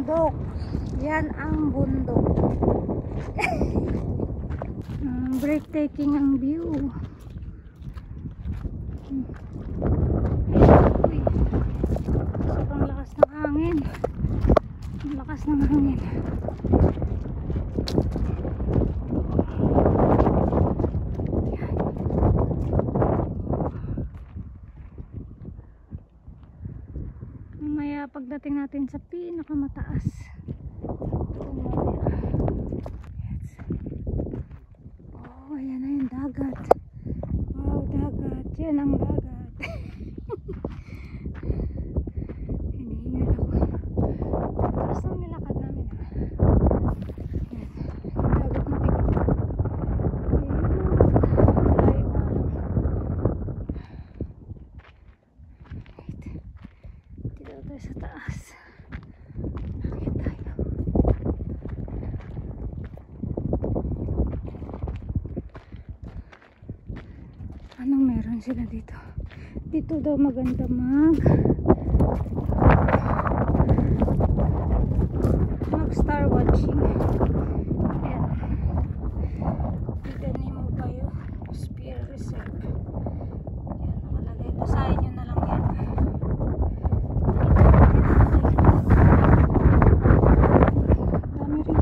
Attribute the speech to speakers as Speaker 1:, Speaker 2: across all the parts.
Speaker 1: bundok. Yan ang bundok. Breathtaking ang view. Uy, sobrang lakas ng hangin. Ang lakas ng hangin. Mamaya pagdating natin sa pinakamataas. Oh, ayan na yung dagat. Wow, dagat. Yan ang dagat. Hinihingal ako. Taas ng nilakad namin. Yan. Dagat na tingin. Ayun. Malayo nga lang. Dito tayo sa taas. Nakakit tayo. Anong meron sila dito? Dito daw maganda mag star watching. Ayan. Iganimo Biosphere Reserve. Ayan, nakalagay. Basahin nyo na lang yan. Dami rin.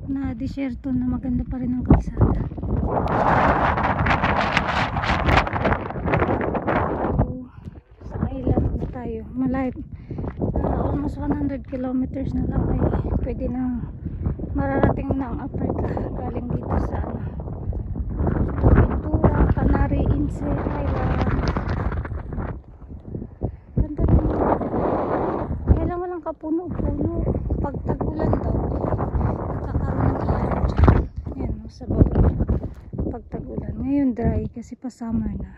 Speaker 1: Na disyerto na maganda pa rin ang kalsada. So, sa island na tayo. Malayo. Almost 100 kilometers na lang ay pwede na mararating na ang Africa. Galing dito sa Ventura, Canary Island. Ganda naman. Kaya lang walang kapuno-puno. Pag tag-ulan daw sa baba pag tag-ulan. Ngayon dry kasi pa summer na.